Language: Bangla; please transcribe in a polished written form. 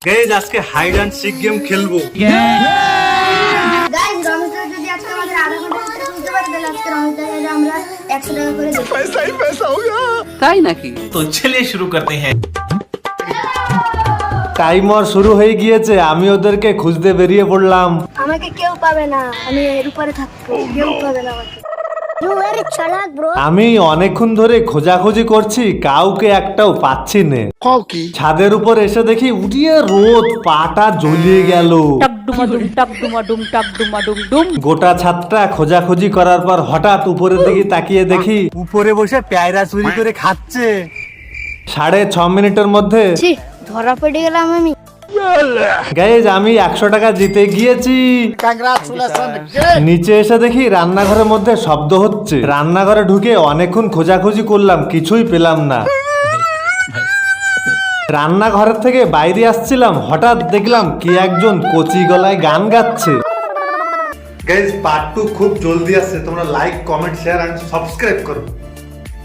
গাইজ আজকে হাইড অ্যান্ড সিক গেম খেলবো। গাইজ রমেশদা যদি আজকে আমাদের আধা ঘন্টা ভিতরে বুঝতে পারে তাহলে আজকে রমেশদাকে আমরা 100 টাকা করে দেব। पैसा ही पैसा होगा। তাই নাকি? तो चलिए शुरू करते हैं। টাইমার শুরু হয়ে গিয়েছে, আমি ওদেরকে খুঁজতে বেরিয়ে পড়লাম। আমাকে কেউ পাবে না, আমি এর উপরে থাকবো, কেউ পাবে না আমাকে। You very চালাক ব্রো। আমি অনেকক্ষণ ধরে খোঁজাখুঁজি করছি, কাউকে একটাও পাচ্ছি না। ছাদের উপর এসে দেখি উড়িয়ে রোদ, পাটা জ্বলিয়ে গেল। গোটা ছাদটা খোঁজাখুঁজি করার পর হঠাৎ উপরের দিকে তাকিয়ে দেখি উপরে বসে পেয়ারা চুরি করে খাচ্ছে। 6.5 মিনিটের মধ্যে ছি, ধরা পড়ে গেলাম আমি। গাইজ আমি 100 টাকা জিতে গিয়েছি। নিচে এসে দেখি রান্নাঘরের মধ্যে শব্দ হচ্ছে। রান্নাঘরে ঢুকে অনেকক্ষণ খোঁজাখুঁজি করলাম, কিছুই পেলাম না। রান্নাঘরের থেকে বাইরে আসছিলাম, হঠাৎ দেখলাম কি একজন কচি গলায় গান গাচ্ছে। গাইজ পার্ট 2 খুব জলদি আসছে, তোমরা like, comment, share and subscribe করো।